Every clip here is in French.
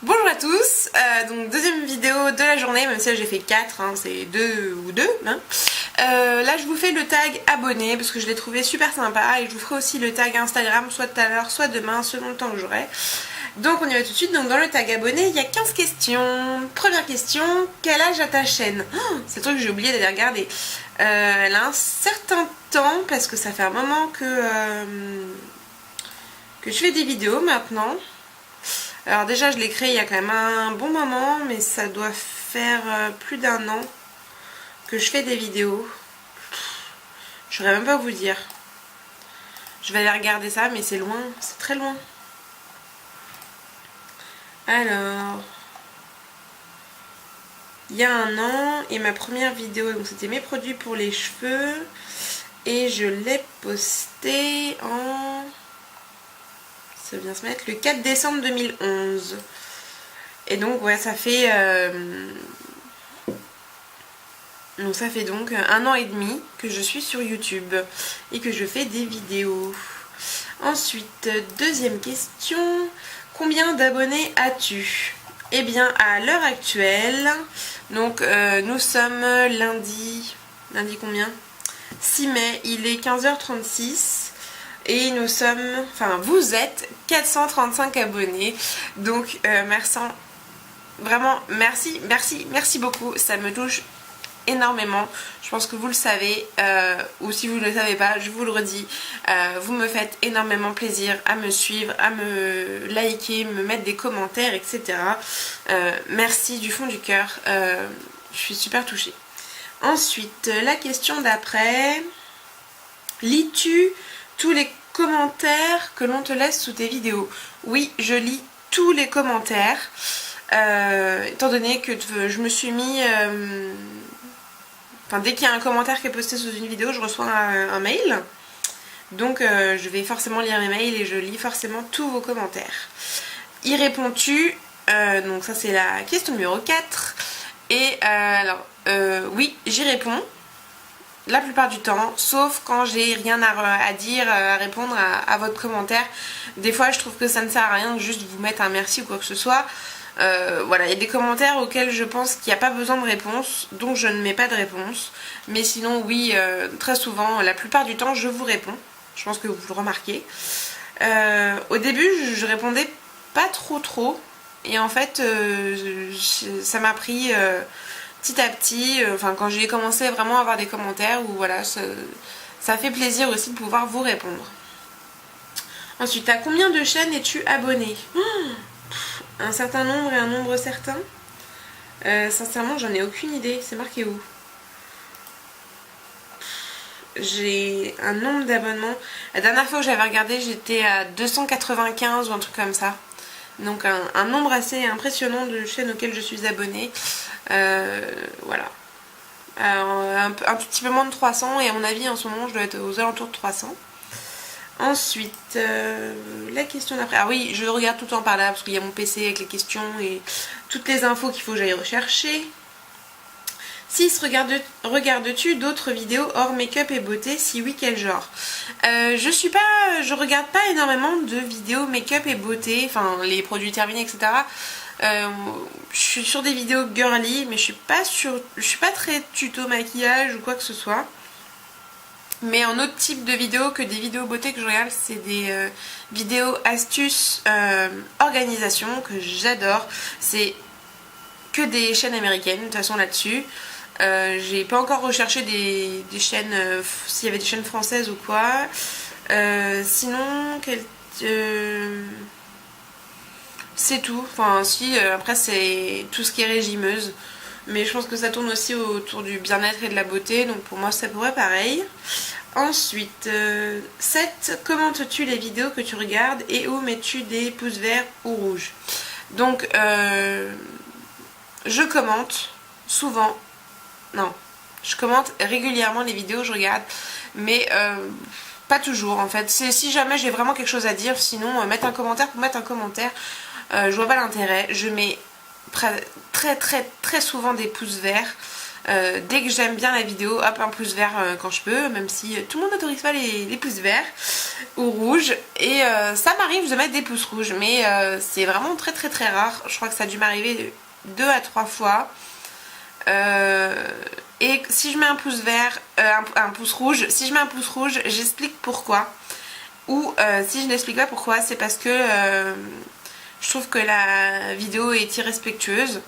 Bonjour à tous, donc deuxième vidéo de la journée, même si là j'ai fait 4, hein, c'est 2 ou 2. Hein. Là je vous fais le tag abonné parce que je l'ai trouvé super sympa et je vous ferai aussi le tag Instagram soit tout à l'heure, soit demain, selon le temps que j'aurai. Donc on y va tout de suite, donc dans le tag abonné il y a 15 questions. Première question, quel âge a ta chaîne? C'est le truc que j'ai oublié d'aller regarder. Elle a un certain temps parce que ça fait un moment que je fais des vidéos maintenant. Alors déjà je l'ai créé il y a quand même un bon moment, mais ça doit faire plus d'1 an que je fais des vidéos. Je saurais même pas vous dire. Je vais aller regarder ça, mais c'est loin, c'est très loin. Alors, il y a 1 an, et ma première vidéo, donc c'était mes produits pour les cheveux, et je l'ai posté en... ça vient se mettre le 4 décembre 2011. Et donc ouais, ça fait donc ça fait donc 1 an et demi que je suis sur YouTube et que je fais des vidéos. Ensuite, deuxième question, combien d'abonnés as-tu? Eh bien à l'heure actuelle, donc nous sommes lundi combien? 6 mai, il est 15h36. Et nous sommes, enfin vous êtes 435 abonnés. Donc merci, vraiment merci beaucoup. Ça me touche énormément. Je pense que vous le savez, ou si vous ne le savez pas, je vous le redis. Vous me faites énormément plaisir à me suivre, à me liker, me mettre des commentaires, etc. Merci du fond du cœur. Je suis super touchée. Ensuite, la question d'après. Lis-tu tous les commentaires que l'on te laisse sous tes vidéos? Oui, je lis tous les commentaires, étant donné que je me suis mis... enfin, dès qu'il y a un commentaire qui est posté sous une vidéo, je reçois un mail. Donc je vais forcément lire mes mails et je lis forcément tous vos commentaires. Y réponds-tu? Donc ça c'est la question numéro 4. Et alors, oui, j'y réponds. La plupart du temps, sauf quand j'ai rien à dire, à répondre à votre commentaire. Des fois je trouve que ça ne sert à rien de juste vous mettre un merci ou quoi que ce soit. Voilà, il y a des commentaires auxquels je pense qu'il n'y a pas besoin de réponse, donc je ne mets pas de réponse. Mais sinon oui, très souvent, la plupart du temps je vous réponds. Je pense que vous le remarquez. Au début je répondais pas trop. Et en fait ça m'a pris... petit à petit, enfin quand j'ai commencé vraiment à avoir des commentaires, où voilà, ça fait plaisir aussi de pouvoir vous répondre. Ensuite, à combien de chaînes es-tu abonné? Un certain nombre et un nombre certain. Sincèrement, j'en ai aucune idée. C'est marqué où? J'ai un nombre d'abonnements. La dernière fois que j'avais regardé, j'étais à 295 ou un truc comme ça. Donc un nombre assez impressionnant de chaînes auxquelles je suis abonnée. Voilà. Un petit peu moins de 300 et à mon avis en ce moment je dois être aux alentours de 300. Ensuite, la question d'après. Ah oui, je regarde tout le temps par là parce qu'il y a mon PC avec les questions et toutes les infos qu'il faut que j'aille rechercher. 6. Regardes-tu d'autres vidéos hors make-up et beauté? Si oui, quel genre? Je regarde pas énormément de vidéos make-up et beauté, enfin les produits terminés, etc. Je suis sur des vidéos girly, mais je suis pas très tuto maquillage ou quoi que ce soit. Mais un autre type de vidéo que des vidéos beauté que je regarde, c'est des vidéos astuces organisation que j'adore. C'est que des chaînes américaines de toute façon là-dessus. J'ai pas encore recherché des chaînes, s'il y avait des chaînes françaises ou quoi. Sinon, c'est tout. Enfin, si, après, c'est tout ce qui est régimeuse. Mais je pense que ça tourne aussi autour du bien-être et de la beauté. Donc pour moi, ça pourrait pareil. Ensuite, 7. Commentes-tu les vidéos que tu regardes et où mets-tu des pouces verts ou rouges? Donc, je commente souvent. Non, je commente régulièrement les vidéos que je regarde, mais pas toujours en fait. C'est si jamais j'ai vraiment quelque chose à dire, sinon mettre un commentaire pour mettre un commentaire, je vois pas l'intérêt. Je mets très souvent des pouces verts, Dès que j'aime bien la vidéo, hop, un pouce vert quand je peux, même si tout le monde n'autorise pas les pouces verts ou rouges. Et ça m'arrive de mettre des pouces rouges, mais c'est vraiment très très très rare. Je crois que ça a dû m'arriver 2 à 3 fois. Et si je mets un pouce vert, un pouce rouge, si je mets un pouce rouge, j'explique pourquoi. Ou si je n'explique pas pourquoi, c'est parce que je trouve que la vidéo est irrespectueuse.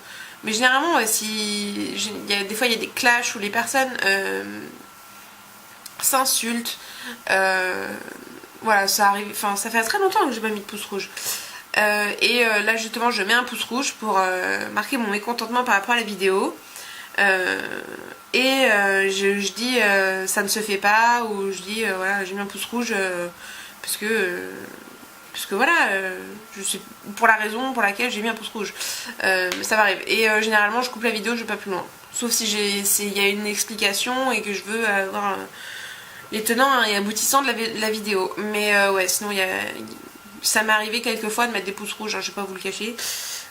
Mais généralement, des fois il y a des clashs où les personnes s'insultent. Voilà, ça arrive. Enfin, ça fait très longtemps que j'ai pas mis de pouce rouge. Là justement, je mets un pouce rouge pour marquer mon mécontentement par rapport à la vidéo. Je dis ça ne se fait pas, ou je dis voilà, j'ai mis un pouce rouge parce que voilà, je sais pour la raison pour laquelle j'ai mis un pouce rouge. Ça m'arrive. Et généralement je coupe la vidéo, je vais pas plus loin. Sauf si il y a une explication et que je veux avoir les tenants et aboutissants de la vidéo. Mais ouais, sinon ça m'est arrivé quelques fois de mettre des pouces rouges, hein, je vais pas vous le cacher.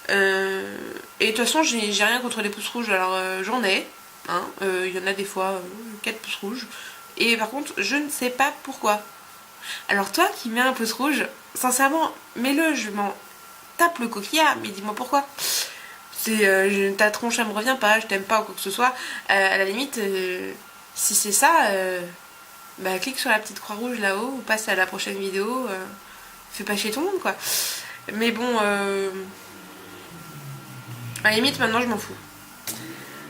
Et de toute façon j'ai rien contre les pouces rouges, alors j'en ai, hein, y en a des fois 4 pouces rouges. Et par contre je ne sais pas pourquoi. Alors toi qui mets un pouce rouge, sincèrement mets-le, je m'en tape le coquillard, mais dis-moi pourquoi. Ta tronche elle me revient pas, je t'aime pas ou quoi que ce soit. À la limite si c'est ça, bah clique sur la petite croix rouge là-haut ou passe à la prochaine vidéo. Fais pas chier tout le monde quoi. Mais bon à la limite maintenant je m'en fous.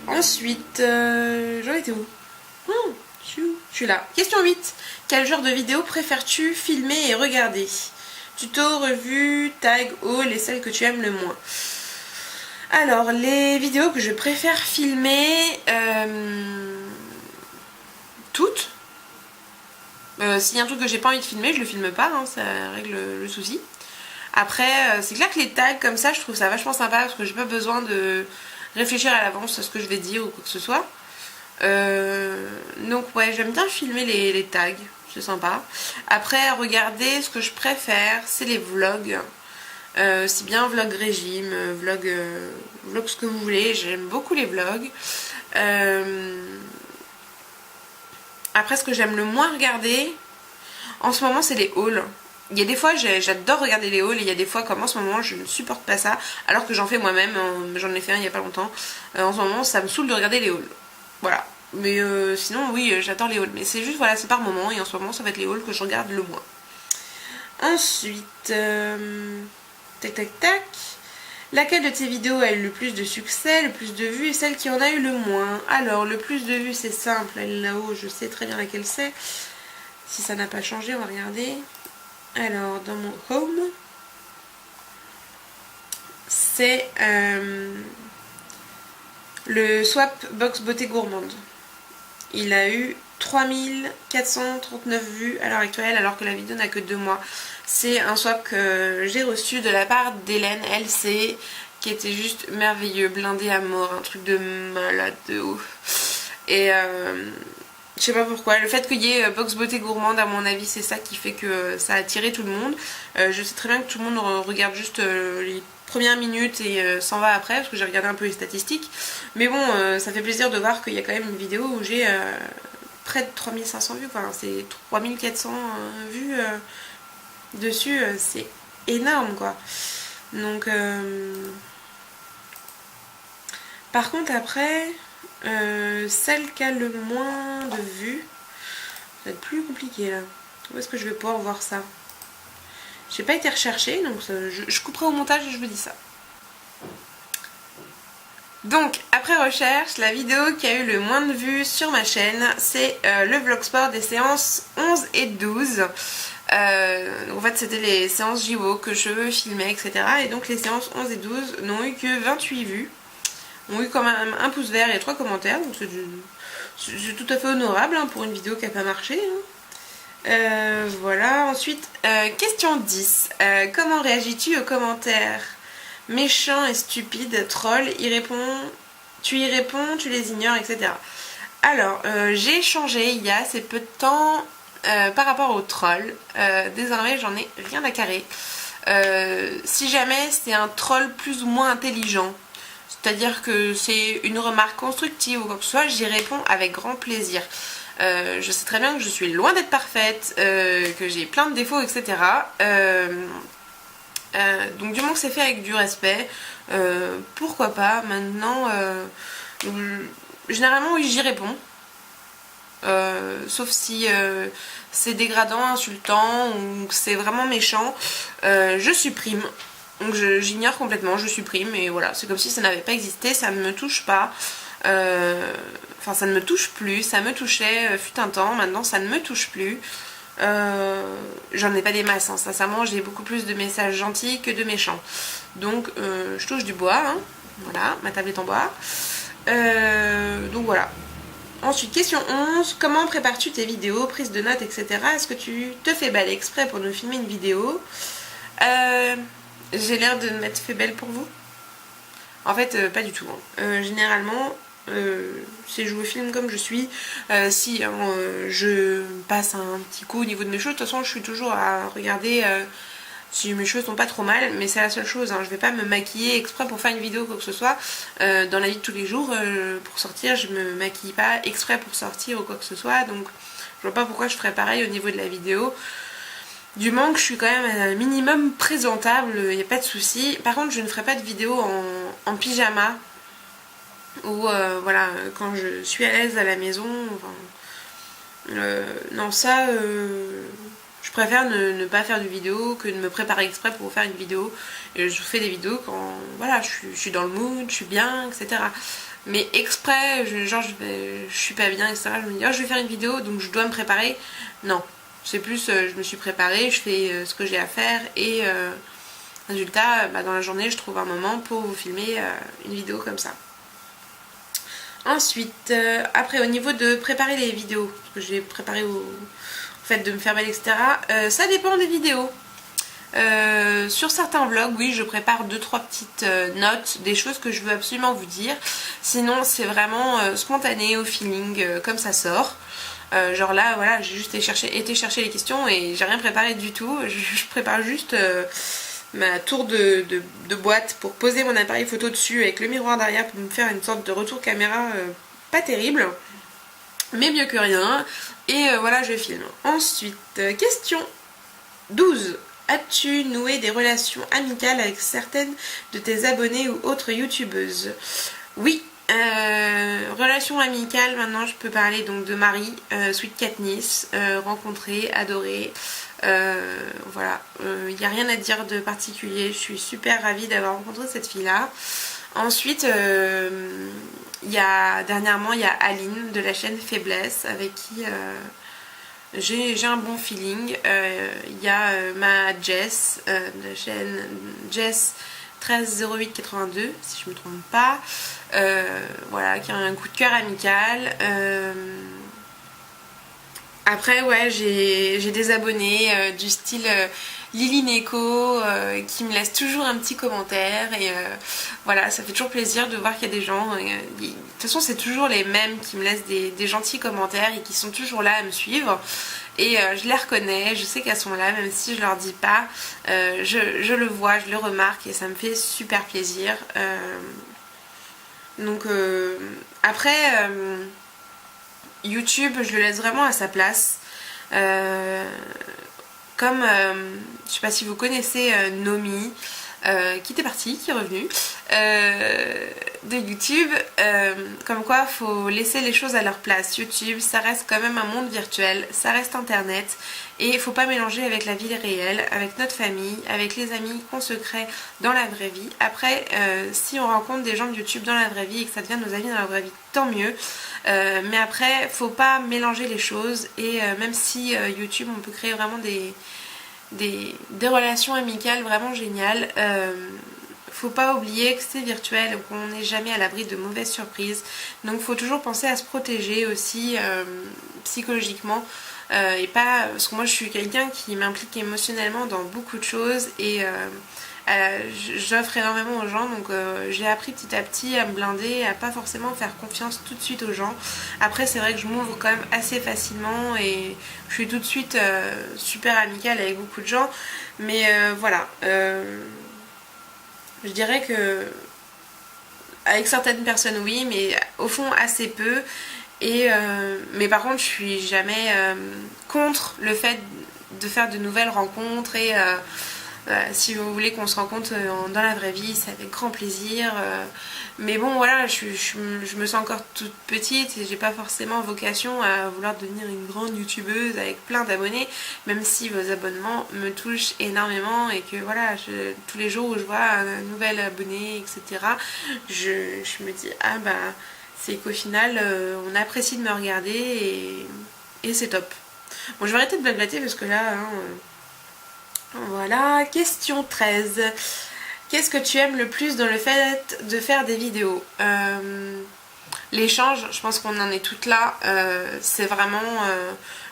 Ensuite j'en étais où? Je suis là. Question 8. Quel genre de vidéo préfères-tu filmer et regarder? Tuto, revue, tag, haul et celles que tu aimes le moins. Alors les vidéos que je préfère filmer, toutes. S'il y a un truc que j'ai pas envie de filmer, je le filme pas, hein, ça règle le souci. Après, c'est clair que les tags comme ça, je trouve ça vachement sympa parce que j'ai pas besoin de réfléchir à l'avance à ce que je vais dire ou quoi que ce soit. Donc ouais, j'aime bien filmer les tags, c'est sympa. Après, regarder, ce que je préfère, c'est les vlogs. C'est bien vlog régime, vlog ce que vous voulez, j'aime beaucoup les vlogs. Après, ce que j'aime le moins regarder en ce moment, c'est les hauls. Il y a des fois j'adore regarder les hauls et il y a des fois comme en ce moment je ne supporte pas ça, alors que j'en fais moi-même, j'en ai fait un il y a pas longtemps. En ce moment ça me saoule de regarder les hauls. Voilà. Mais sinon oui, j'adore les hauls, mais c'est juste voilà, c'est par moment, et en ce moment ça va être les hauls que je regarde le moins. Ensuite tac tac tac. Laquelle de tes vidéos a eu le plus de succès, le plus de vues, et celle qui en a eu le moins? Alors le plus de vues c'est simple, elle là-haut, je sais très bien laquelle c'est. Si ça n'a pas changé, on va regarder. Alors, dans mon home, c'est le swap box beauté gourmande. Il a eu 3439 vues à l'heure actuelle, alors que la vidéo n'a que 2 mois. C'est un swap que j'ai reçu de la part d'Hélène LC, qui était juste merveilleux, blindé à mort, un truc de malade de ouf. Et je sais pas pourquoi, le fait qu'il y ait box beauté gourmande, à mon avis c'est ça qui fait que ça a attiré tout le monde. Je sais très bien que tout le monde regarde juste les premières minutes et s'en va après, parce que j'ai regardé un peu les statistiques. Mais bon, ça fait plaisir de voir qu'il y a quand même une vidéo où j'ai près de 3500 vues, enfin c'est 3400 vues dessus, c'est énorme quoi. Donc par contre après celle qui a le moins de vues, ça va être plus compliqué là. Où est-ce que je vais pouvoir voir ça? J'ai pas été recherchée, donc je couperai au montage et je vous dis ça. Donc après recherche, la vidéo qui a eu le moins de vues sur ma chaîne, c'est le vlog sport des séances 11 et 12. En fait c'était les séances JO que je filmais, etc. Et donc les séances 11 et 12 n'ont eu que 28 vues. Ont eu quand même un pouce vert et 3 commentaires, donc c'est tout à fait honorable hein, pour une vidéo qui n'a pas marché. Hein. Voilà, ensuite, question 10. Comment réagis-tu aux commentaires méchants et stupides, trolls, tu y réponds, tu les ignores, etc. Alors, j'ai changé il y a assez peu de temps par rapport aux trolls. Désormais, j'en ai rien à carrer. Si jamais c'est un troll plus ou moins intelligent, c'est-à-dire que c'est une remarque constructive ou quoi que ce soit, j'y réponds avec grand plaisir. Je sais très bien que je suis loin d'être parfaite, que j'ai plein de défauts, etc. Donc du moment que c'est fait avec du respect, pourquoi pas. Maintenant, généralement oui, j'y réponds. Sauf si c'est dégradant, insultant ou que c'est vraiment méchant, je supprime. Donc j'ignore complètement, je supprime et voilà, c'est comme si ça n'avait pas existé, ça ne me touche pas. Enfin ça ne me touche plus, ça me touchait fut un temps, maintenant ça ne me touche plus. J'en ai pas des masses, hein. Sincèrement j'ai beaucoup plus de messages gentils que de méchants. Donc je touche du bois, hein. Voilà, ma table est en bois. Donc voilà. Ensuite, question 11. Comment prépares-tu tes vidéos, prises de notes, etc. Est-ce que tu te fais belle exprès pour nous filmer une vidéo? J'ai l'air de m'être fait belle pour vous? En fait, pas du tout. Hein. Généralement, si je vous filme comme je suis, si hein, je passe un petit coup au niveau de mes cheveux, de toute façon, je suis toujours à regarder si mes cheveux sont pas trop mal, mais c'est la seule chose, hein. Je vais pas me maquiller exprès pour faire une vidéo ou quoi que ce soit. Dans la vie de tous les jours, pour sortir, je me maquille pas exprès pour sortir ou quoi que ce soit, donc je vois pas pourquoi je ferais pareil au niveau de la vidéo. Du moment que je suis quand même un minimum présentable, il n'y a pas de souci. Par contre, je ne ferai pas de vidéo en pyjama, ou voilà, quand je suis à l'aise à la maison. Enfin, non, ça... je préfère ne pas faire de vidéo que de me préparer exprès pour faire une vidéo. Et je fais des vidéos quand voilà, je suis dans le mood, je suis bien, etc. Mais exprès, genre je suis pas bien, etc. Je me dis, oh, je vais faire une vidéo, donc je dois me préparer. Non, c'est plus, je me suis préparée, je fais ce que j'ai à faire et résultat, dans la journée, je trouve un moment pour vous filmer une vidéo comme ça. Ensuite, après au niveau de préparer les vidéos, parce que j'ai préparé au fait de me faire belle, etc. Ça dépend des vidéos. Sur certains vlogs, oui, je prépare 2-3 petites notes, des choses que je veux absolument vous dire. Sinon, c'est vraiment spontané, au feeling, comme ça sort. Genre là, voilà, j'ai juste été chercher les questions et j'ai rien préparé du tout. Je prépare juste ma tour de boîte pour poser mon appareil photo dessus avec le miroir derrière pour me faire une sorte de retour caméra pas terrible, mais mieux que rien. Et voilà, je filme. Ensuite, question 12. As-tu noué des relations amicales avec certaines de tes abonnés ou autres youtubeuses? Oui. Relations amicales, maintenant je peux parler donc de Marie, Sweet Katniss, rencontrée, adorée. Voilà, il n'y a rien à dire de particulier. Je suis super ravie d'avoir rencontré cette fille-là. Ensuite, dernièrement, il y a Aline de la chaîne Faiblesse avec qui j'ai un bon feeling. Il y a ma Jess de la chaîne Jess 130882, si je me trompe pas. Voilà, qui a un coup de cœur amical. Après, ouais, j'ai des abonnés du style Lily Neko qui me laissent toujours un petit commentaire et voilà, ça fait toujours plaisir de voir qu'il y a des gens. De toute façon, c'est toujours les mêmes qui me laissent des gentils commentaires et qui sont toujours là à me suivre. Et je les reconnais, je sais qu'elles sont là, même si je leur dis pas. Je le vois, je le remarque et ça me fait super plaisir. Donc après... YouTube, je le laisse vraiment à sa place. Comme, je sais pas si vous connaissez Nomi, qui était partie, qui est revenue, de YouTube. Comme quoi, faut laisser les choses à leur place. YouTube, ça reste quand même un monde virtuel, ça reste Internet. Et il faut pas mélanger avec la vie réelle, avec notre famille, avec les amis qu'on se crée dans la vraie vie. Après, si on rencontre des gens de YouTube dans la vraie vie et que ça devient nos amis dans la vraie vie, tant mieux. Mais après, faut pas mélanger les choses. Et même si YouTube, on peut créer vraiment des relations amicales vraiment géniales, faut pas oublier que c'est virtuel, qu'on n'est jamais à l'abri de mauvaises surprises. Donc faut toujours penser à se protéger aussi psychologiquement. Et pas, parce que moi je suis quelqu'un qui m'implique émotionnellement dans beaucoup de choses et j'offre énormément aux gens, donc j'ai appris petit à petit à me blinder, à pas forcément faire confiance tout de suite aux gens. Après c'est vrai que je m'ouvre quand même assez facilement et je suis tout de suite super amicale avec beaucoup de gens, mais voilà, je dirais que avec certaines personnes oui, mais au fond assez peu. Mais par contre je suis jamais contre le fait de faire de nouvelles rencontres et si vous voulez qu'on se rencontre dans la vraie vie, c'est avec grand plaisir. Mais bon voilà, je me sens encore toute petite et j'ai pas forcément vocation à vouloir devenir une grande youtubeuse avec plein d'abonnés, même si vos abonnements me touchent énormément et que voilà, tous les jours où je vois un nouvel abonné, etc., je me dis ah bah c'est qu'au final on apprécie de me regarder et c'est top. Bon, je vais arrêter de blablater parce que là voilà, question 13. Qu'est-ce que tu aimes le plus dans le fait de faire des vidéos? L'échange, je pense qu'on en est toutes là. C'est vraiment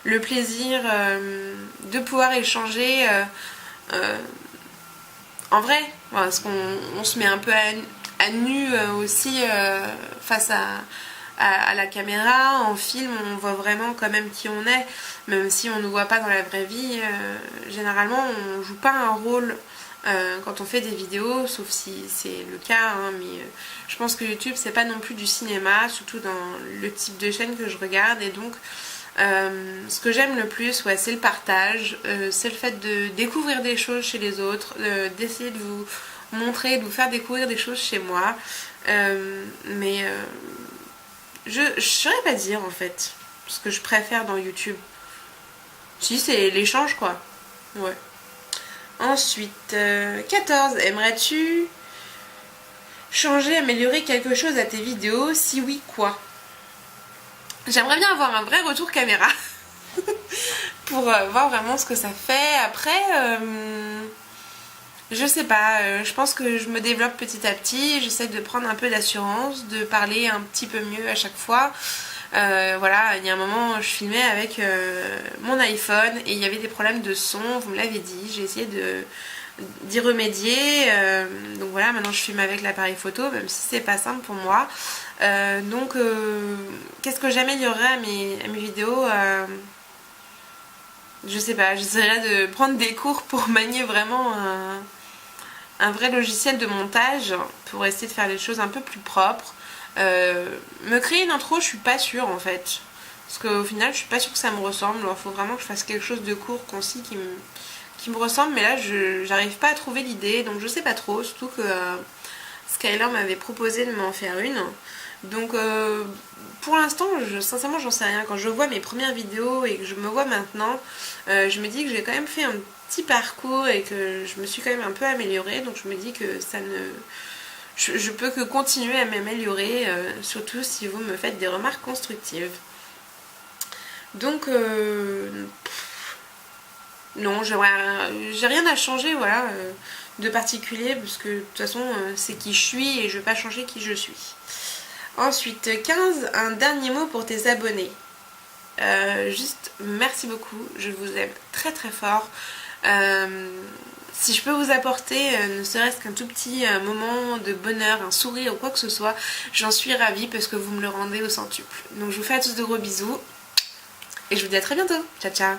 le plaisir de pouvoir échanger en vrai. Voilà, parce qu'on se met un peu à nu aussi face à la caméra. En film, on voit vraiment quand même qui on est, même si on ne nous voit pas dans la vraie vie. Généralement, on joue pas un rôle quand on fait des vidéos, sauf si c'est le cas, hein, mais je pense que YouTube c'est pas non plus du cinéma, surtout dans le type de chaîne que je regarde, et donc ce que j'aime le plus, ouais, c'est le partage, c'est le fait de découvrir des choses chez les autres, d'essayer de vous montrer, de vous faire découvrir des choses chez moi, mais je saurais pas dire en fait ce que je préfère dans YouTube. Si, c'est l'échange quoi, ouais. Ensuite, 14. Aimerais-tu changer, améliorer quelque chose à tes vidéos? Si oui, quoi? J'aimerais bien avoir un vrai retour caméra pour voir vraiment ce que ça fait. Après, je sais pas, je pense que je me développe petit à petit. J'essaie de prendre un peu d'assurance, de parler un petit peu mieux à chaque fois. Voilà, il y a un moment je filmais avec mon iPhone et il y avait des problèmes de son, vous me l'avez dit, j'ai essayé d'y remédier, donc voilà, maintenant je filme avec l'appareil photo, même si c'est pas simple pour moi. Donc qu'est-ce que j'améliorerais à mes vidéos? Je sais pas, j'essaierais de prendre des cours pour manier vraiment un vrai logiciel de montage, pour essayer de faire les choses un peu plus propres. Me créer une intro, je suis pas sûre en fait, parce qu'au final je suis pas sûre que ça me ressemble. Il faut vraiment que je fasse quelque chose de court, concis, qui me ressemble, mais là j'arrive pas à trouver l'idée, donc je sais pas trop, surtout que Skyler m'avait proposé de m'en faire une, donc pour l'instant sincèrement j'en sais rien. Quand je vois mes premières vidéos et que je me vois maintenant, je me dis que j'ai quand même fait un petit parcours et que je me suis quand même un peu améliorée, donc je me dis que ça ne... Je peux que continuer à m'améliorer, surtout si vous me faites des remarques constructives. Donc, non, j'ai rien à changer, voilà, de particulier, parce que de toute façon, c'est qui je suis et je ne vais pas changer qui je suis. Ensuite, 15, un dernier mot pour tes abonnés. Juste, merci beaucoup, je vous aime très très fort. Si je peux vous apporter ne serait-ce qu'un tout petit moment de bonheur, un sourire ou quoi que ce soit, j'en suis ravie parce que vous me le rendez au centuple. Donc je vous fais à tous de gros bisous et je vous dis à très bientôt. Ciao ciao.